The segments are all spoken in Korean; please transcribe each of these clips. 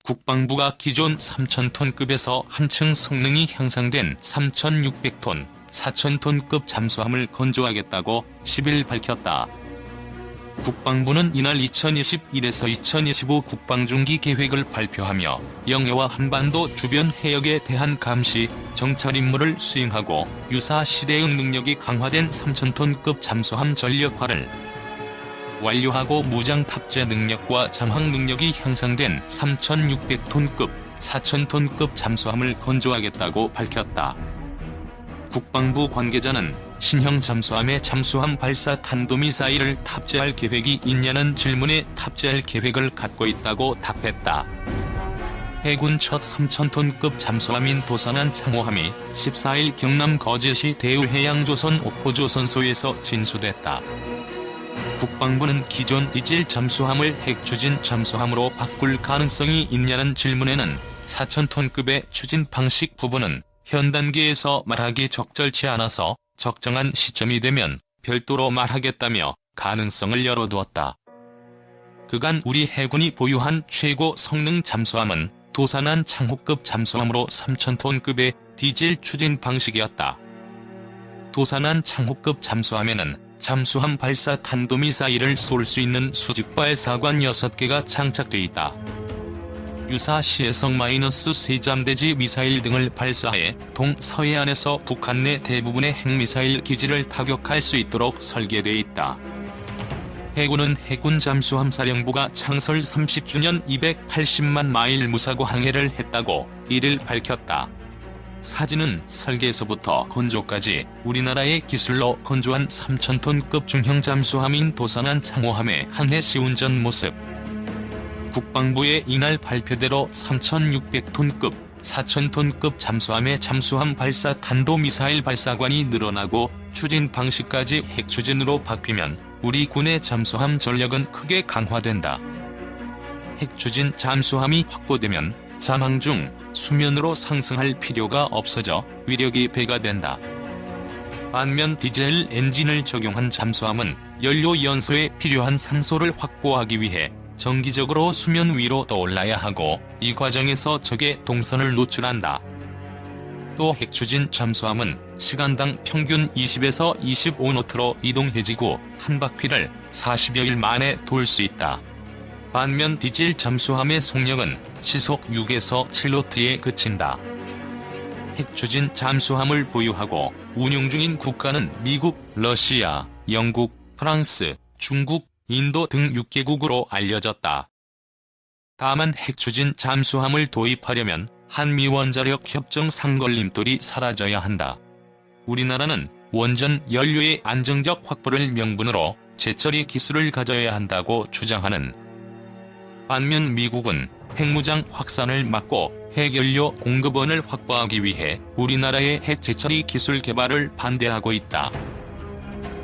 국방부가 기존 3,000톤급에서 한층 성능이 향상된 3,600톤, 4,000톤급 잠수함을 건조하겠다고 10일 밝혔다. 국방부는 이날 2021에서 2025 국방중기 계획을 발표하며 영해와 한반도 주변 해역에 대한 감시, 정찰 임무를 수행하고 유사 시대응 능력이 강화된 3,000톤급 잠수함 전력화를 완료하고 무장 탑재 능력과 잠항 능력이 향상된 3,600톤급, 4,000톤급 잠수함을 건조하겠다고 밝혔다. 국방부 관계자는 신형 잠수함에 잠수함 발사 탄도미사일을 탑재할 계획이 있냐는 질문에 탑재할 계획을 갖고 있다고 답했다. 해군 첫 3,000톤급 잠수함인 도산한 창호함이 14일 경남 거제시 대우해양조선 옥포조선소에서 진수됐다. 국방부는 기존 디젤 잠수함을 핵추진 잠수함으로 바꿀 가능성이 있냐는 질문에는 4,000톤급의 추진 방식 부분은 현 단계에서 말하기 적절치 않아서 적정한 시점이 되면 별도로 말하겠다며 가능성을 열어두었다. 그간 우리 해군이 보유한 최고 성능 잠수함은 도산한 창호급 잠수함으로 3,000톤급의 디젤 추진 방식이었다. 도산한 창호급 잠수함에는 잠수함 발사 탄도미사일을 쏠 수 있는 수직 발사관 6개가 장착돼 있다. 유사 시해성 -3잠대지 미사일 등을 발사해 동서해안에서 북한 내 대부분의 핵미사일 기지를 타격할 수 있도록 설계돼 있다. 해군은 해군 잠수함 사령부가 창설 30주년 280만 마일 무사고 항해를 했다고 1일 밝혔다. 사진은 설계에서부터 건조까지 우리나라의 기술로 건조한 3,000톤급 중형 잠수함인 도산한 창호함의 항해 시운전 모습. 국방부의 이날 발표대로 3,600톤급, 4,000톤급 잠수함의 잠수함 발사 탄도미사일 발사관이 늘어나고 추진 방식까지 핵추진으로 바뀌면 우리 군의 잠수함 전력은 크게 강화된다. 핵추진 잠수함이 확보되면 잠항 중 수면으로 상승할 필요가 없어져 위력이 배가 된다. 반면 디젤 엔진을 적용한 잠수함은 연료 연소에 필요한 산소를 확보하기 위해 정기적으로 수면 위로 떠올라야 하고 이 과정에서 적의 동선을 노출한다. 또 핵추진 잠수함은 시간당 평균 20에서 25노트로 이동해지고 한 바퀴를 40여일 만에 돌 수 있다. 반면 디젤 잠수함의 속력은 시속 6에서 7노트에 그친다. 핵추진 잠수함을 보유하고 운용 중인 국가는 미국, 러시아, 영국, 프랑스, 중국, 인도 등 6개국으로 알려졌다. 다만 핵추진 잠수함을 도입하려면 한미 원자력 협정 상걸림돌이 사라져야 한다. 우리나라는 원전 연료의 안정적 확보를 명분으로 재처리 기술을 가져야 한다고 주장하는 반면 미국은 핵무장 확산을 막고 핵연료 공급원을 확보하기 위해 우리나라의 핵재처리 기술 개발을 반대하고 있다.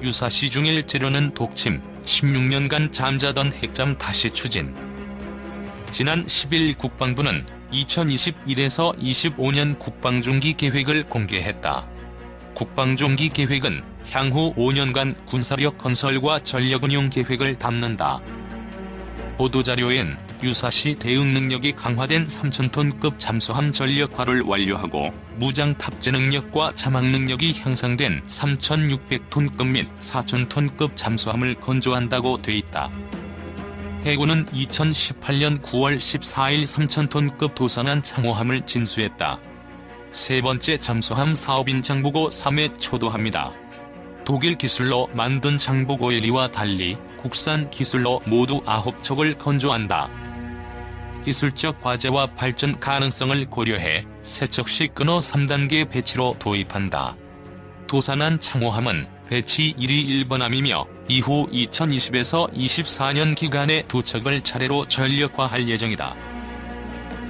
유사시 중일 재료는 독침, 16년간 잠자던 핵잠 다시 추진. 지난 10일 국방부는 2021에서 25년 국방중기 계획을 공개했다. 국방중기 계획은 향후 5년간 군사력 건설과 전력운용 계획을 담는다. 보도자료엔 유사시 대응 능력이 강화된 3,000톤급 잠수함 전력화를 완료하고 무장 탑재 능력과 잠항 능력이 향상된 3,600톤급 및 4,000톤급 잠수함을 건조한다고 돼 있다. 해군은 2018년 9월 14일 3,000톤급 도산한 창호함을 진수했다. 세 번째 잠수함 사업인 장보고 3회 초도합니다. 독일 기술로 만든 장보고 1, 2와 달리 국산 기술로 모두 9척을 건조한다. 기술적 과제와 발전 가능성을 고려해 3척씩 끊어 3단계 배치로 도입한다. 도산한 창호함은 배치 1위 1번함이며 이후 2020에서 24년 기간에 2척을 차례로 전력화할 예정이다.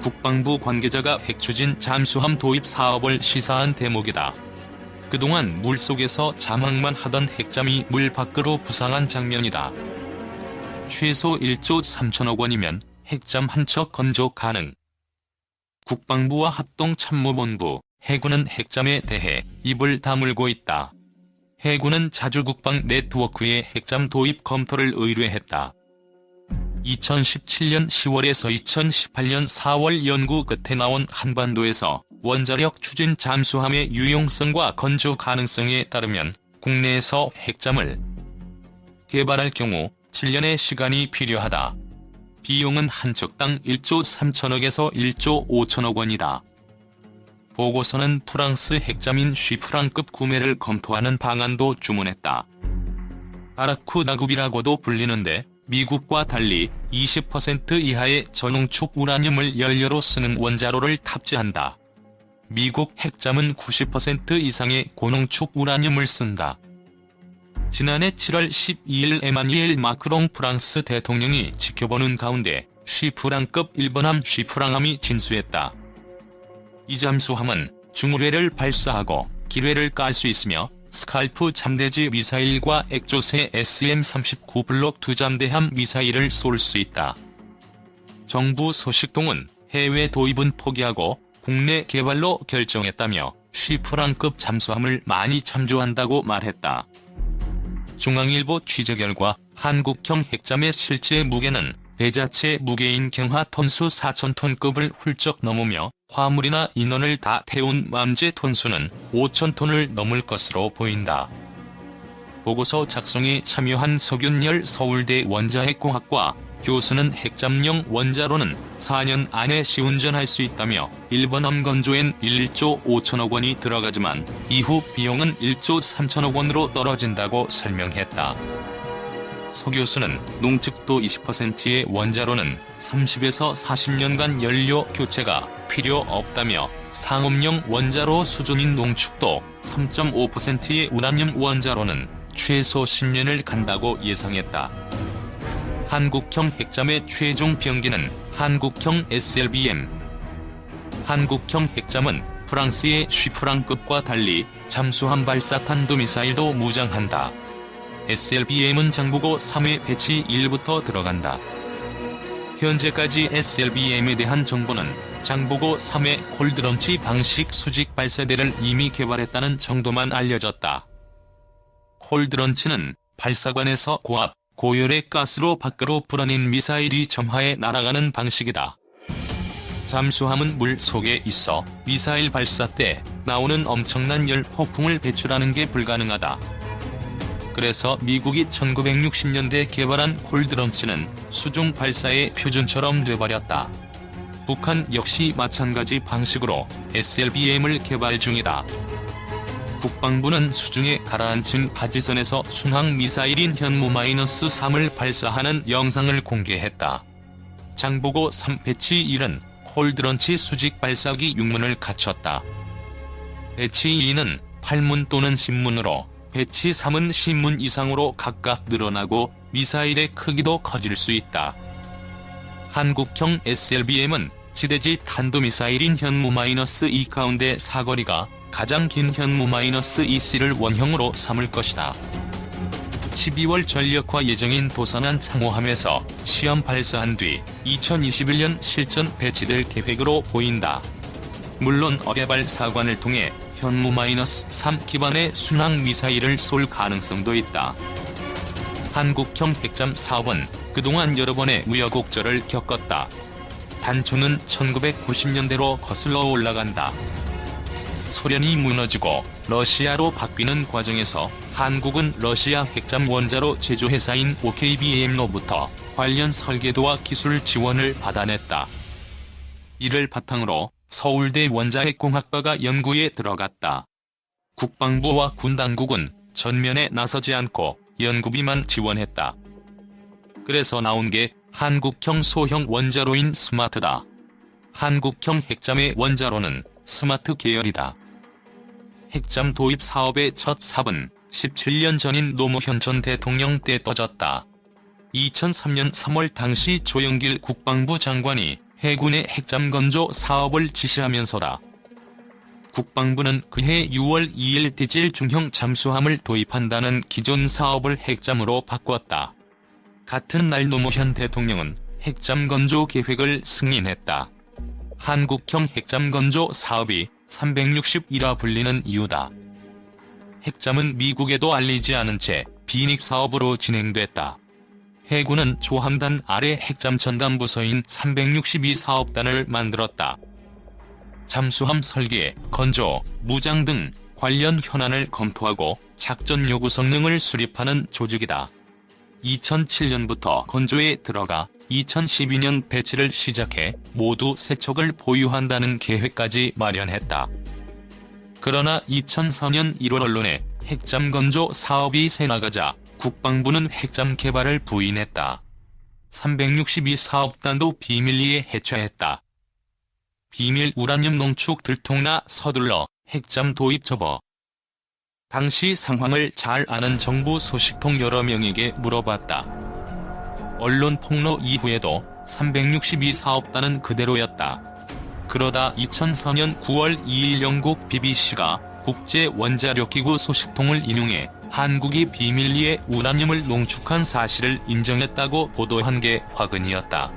국방부 관계자가 핵추진 잠수함 도입 사업을 시사한 대목이다. 그동안 물속에서 잠항만 하던 핵잠이 물 밖으로 부상한 장면이다. 최소 1조 3천억 원이면 핵잠 한 척 건조 가능. 국방부와 합동참모본부, 해군은 핵잠에 대해 입을 다물고 있다. 해군은 자주국방 네트워크에 핵잠 도입 검토를 의뢰했다. 2017년 10월에서 2018년 4월 연구 끝에 나온 한반도에서 원자력 추진 잠수함의 유용성과 건조 가능성에 따르면 국내에서 핵잠을 개발할 경우 7년의 시간이 필요하다. 비용은 한 척당 1조 3천억에서 1조 5천억 원이다. 보고서는 프랑스 핵잠인 쉬프랑급 구매를 검토하는 방안도 주문했다. 아라쿠나급이라고도 불리는데 미국과 달리 20% 이하의 저농축 우라늄을 연료로 쓰는 원자로를 탑재한다. 미국 핵잠은 90% 이상의 고농축 우라늄을 쓴다. 지난해 7월 12일 에마뉘엘 마크롱 프랑스 대통령이 지켜보는 가운데 쉬프랑급 일본함 쉬프랑함이 진수했다. 이 잠수함은 중후뢰를 발사하고 기뢰를 깔 수 있으며 스칼프 잠대지 미사일과 액조세 SM-39 블록 2잠대함 미사일을 쏠 수 있다. 정부 소식통은 해외 도입은 포기하고 국내 개발로 결정했다며 쉬프랑급 잠수함을 많이 참조한다고 말했다. 중앙일보 취재 결과 한국형 핵잠의 실제 무게는 배 자체 무게인 경하 톤수 4,000톤급을 훌쩍 넘으며 화물이나 인원을 다 태운 만재 톤수는 5,000톤을 넘을 것으로 보인다. 보고서 작성에 참여한 석윤열 서울대 원자핵공학과 교수는 핵잠용 원자로는 4년 안에 시운전할 수 있다며 일본함 건조엔 1조 5천억 원이 들어가지만 이후 비용은 1조 3천억 원으로 떨어진다고 설명했다. 서 교수는 농축도 20%의 원자로는 30에서 40년간 연료 교체가 필요 없다며 상업용 원자로 수준인 농축도 3.5%의 우라늄 원자로는 최소 10년을 간다고 예상했다. 한국형 핵잠의 최종 병기는 한국형 SLBM. 한국형 핵잠은 프랑스의 쉬프랑급과 달리 잠수함 발사 탄도미사일도 무장한다. SLBM은 장보고 3회 배치 1부터 들어간다. 현재까지 SLBM에 대한 정보는 장보고 3회 콜드런치 방식 수직 발사대를 이미 개발했다는 정도만 알려졌다. 콜드런치는 발사관에서 고압, 고열의 가스로 밖으로 불어낸 미사일이 점화해 날아가는 방식이다. 잠수함은 물 속에 있어 미사일 발사 때 나오는 엄청난 열 폭풍을 배출하는 게 불가능하다. 그래서 미국이 1960년대 개발한 콜드런치는 수중 발사의 표준처럼 돼버렸다. 북한 역시 마찬가지 방식으로 SLBM을 개발 중이다. 국방부는 수중에 가라앉힌 바지선에서 순항미사일인 현무-3을 발사하는 영상을 공개했다. 장보고 3 배치 1은 콜드런치 수직 발사기 6문을 갖췄다. 배치 2는 8문 또는 10문으로 배치 3은 10문 이상으로 각각 늘어나고 미사일의 크기도 커질 수 있다. 한국형 SLBM은 지대지 탄도미사일인 현무-2 가운데 사거리가 가장 긴 현무-2C를 원형으로 삼을 것이다. 12월 전력화 예정인 도산한 창호함에서 시험 발사한 뒤 2021년 실전 배치될 계획으로 보인다. 물론 어개발 사관을 통해 현무-3 기반의 순항 미사일을 쏠 가능성도 있다. 한국형 핵잠 사업은 그동안 여러 번의 우여곡절을 겪었다. 단초는 1990년대로 거슬러 올라간다. 소련이 무너지고 러시아로 바뀌는 과정에서 한국은 러시아 핵잠 원자로 제조회사인 OKBM로부터 관련 설계도와 기술 지원을 받아냈다. 이를 바탕으로 서울대 원자핵공학과가 연구에 들어갔다. 국방부와 군당국은 전면에 나서지 않고 연구비만 지원했다. 그래서 나온 게 한국형 소형 원자로인 스마트다. 한국형 핵잠의 원자로는 스마트 계열이다. 핵잠 도입 사업의 첫 삽은 17년 전인 노무현 전 대통령 때 떠졌다. 2003년 3월 당시 조영길 국방부 장관이 해군의 핵잠 건조 사업을 지시하면서다. 국방부는 그해 6월 2일 디젤 중형 잠수함을 도입한다는 기존 사업을 핵잠으로 바꿨다. 같은 날 노무현 대통령은 핵잠 건조 계획을 승인했다. 한국형 핵잠 건조 사업이 361화 불리는 이유다. 핵잠은 미국에도 알리지 않은 채 비닉 사업으로 진행됐다. 해군은 조함단 아래 핵잠 전담 부서인 362 사업단을 만들었다. 잠수함 설계, 건조, 무장 등 관련 현안을 검토하고 작전 요구 성능을 수립하는 조직이다. 2007년부터 건조에 들어가 2012년 배치를 시작해 모두 3척을 보유한다는 계획까지 마련했다. 그러나 2004년 1월 언론에 핵잠 건조 사업이 새나가자 국방부는 핵잠 개발을 부인했다. 362 사업단도 비밀리에 해체했다. 비밀 우라늄 농축 들통나 서둘러 핵잠 도입 접어. 당시 상황을 잘 아는 정부 소식통 여러 명에게 물어봤다. 언론 폭로 이후에도 362 사업단은 그대로였다. 그러다 2004년 9월 2일 영국 BBC가 국제원자력기구 소식통을 인용해 한국이 비밀리에 우라늄을 농축한 사실을 인정했다고 보도한 게 화근이었다.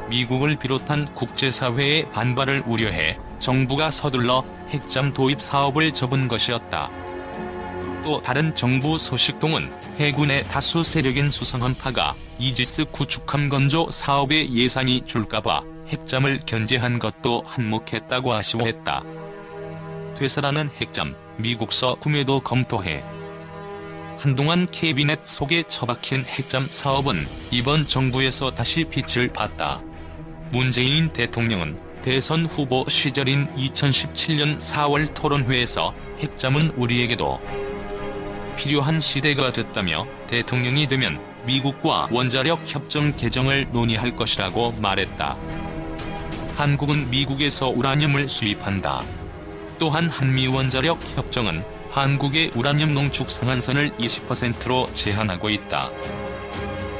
미국을 비롯한 국제사회의 반발을 우려해 정부가 서둘러 핵잠 도입 사업을 접은 것이었다. 또 다른 정부 소식통은 해군의 다수 세력인 수상함파가 이지스 구축함 건조 사업에 예산이 줄까봐 핵잠을 견제한 것도 한몫했다고 아쉬워했다. 되살아난 핵잠, 미국서 구매도 검토해. 한동안 캐비넷 속에 처박힌 핵잠 사업은 이번 정부에서 다시 빛을 봤다. 문재인 대통령은 대선 후보 시절인 2017년 4월 토론회에서 핵잠은 우리에게도 필요한 시대가 됐다며 대통령이 되면 미국과 원자력 협정 개정을 논의할 것이라고 말했다. 한국은 미국에서 우라늄을 수입한다. 또한 한미 원자력 협정은 한국의 우라늄 농축 상한선을 20%로 제한하고 있다.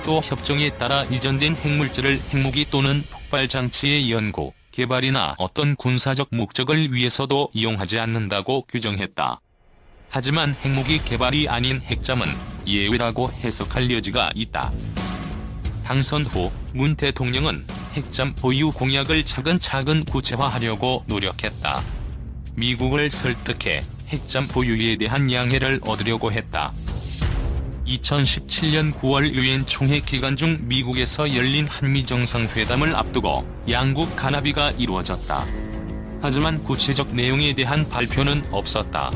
또 협정에 따라 이전된 핵물질을 핵무기 또는 폭발장치의 연구, 개발이나 어떤 군사적 목적을 위해서도 이용하지 않는다고 규정했다. 하지만 핵무기 개발이 아닌 핵잠은 예외라고 해석할 여지가 있다. 당선 후 문 대통령은 핵잠 보유 공약을 차근차근 구체화하려고 노력했다. 미국을 설득해 핵잠 보유에 대한 양해를 얻으려고 했다. 2017년 9월 유엔 총회 기간 중 미국에서 열린 한미 정상회담을 앞두고 양국 간합의가 이루어졌다. 하지만 구체적 내용에 대한 발표는 없었다.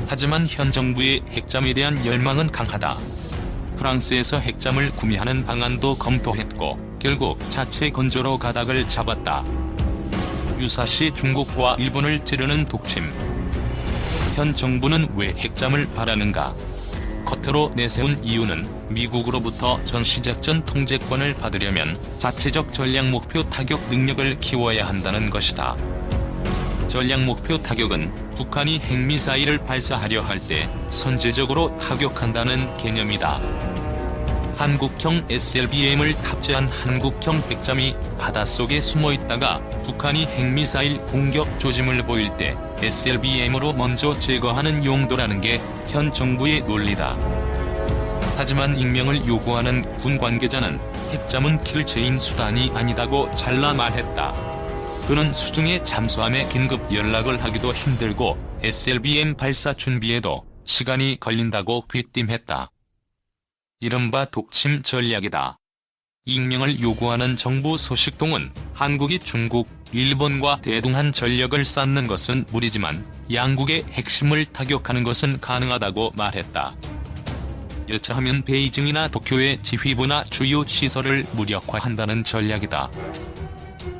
하지만 현 정부의 핵잠에 대한 열망은 강하다. 프랑스에서 핵잠을 구매하는 방안도 검토했고 결국 자체 건조로 가닥을 잡았다. 유사시 중국과 일본을 찌르는 독침. 현 정부는 왜 핵잠을 바라는가? 겉으로 내세운 이유는 미국으로부터 전시작전 통제권을 받으려면 자체적 전략목표 타격 능력을 키워야 한다는 것이다. 전략목표 타격은 북한이 핵미사일을 발사하려 할 때 선제적으로 타격한다는 개념이다. 한국형 SLBM을 탑재한 한국형 핵잠이 바닷속에 숨어있다가 북한이 핵미사일 공격 조짐을 보일 때 SLBM으로 먼저 제거하는 용도라는 게 현 정부의 논리다. 하지만 익명을 요구하는 군 관계자는 핵잠은 킬체인 수단이 아니다고 잘라 말했다. 그는 수중의 잠수함에 긴급 연락을 하기도 힘들고 SLBM 발사 준비에도 시간이 걸린다고 귀띔했다. 이른바 독침 전략이다. 익명을 요구하는 정부 소식통은 한국이 중국, 일본과 대등한 전력을 쌓는 것은 무리지만 양국의 핵심을 타격하는 것은 가능하다고 말했다. 여차하면 베이징이나 도쿄의 지휘부나 주요 시설을 무력화한다는 전략이다.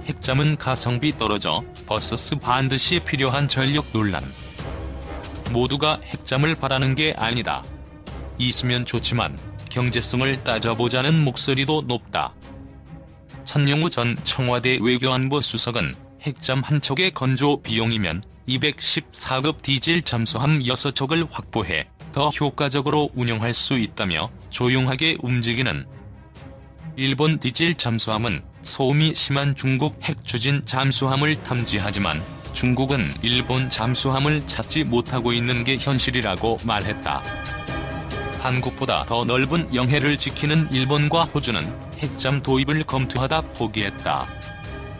핵잠은 가성비 떨어져 버서스 반드시 필요한 전력 논란. 모두가 핵잠을 바라는 게 아니다. 있으면 좋지만 경제성을 따져보자는 목소리도 높다. 천영우 전 청와대 외교안보 수석은 핵잠 한 척의 건조 비용이면 214급 디젤 잠수함 6척을 확보해 더 효과적으로 운영할 수 있다며 조용하게 움직이는 일본 디젤 잠수함은 소음이 심한 중국 핵 추진 잠수함을 탐지하지만 중국은 일본 잠수함을 찾지 못하고 있는 게 현실이라고 말했다. 한국보다 더 넓은 영해를 지키는 일본과 호주는 핵잠 도입을 검토하다 포기했다.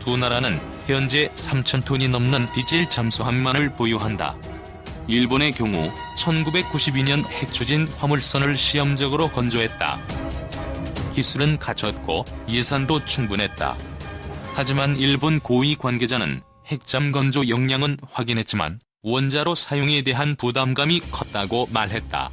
두 나라는 현재 3,000톤이 넘는 디젤 잠수함만을 보유한다. 일본의 경우 1992년 핵추진 화물선을 시험적으로 건조했다. 기술은 갖췄고 예산도 충분했다. 하지만 일본 고위 관계자는 핵잠 건조 역량은 확인했지만 원자로 사용에 대한 부담감이 컸다고 말했다.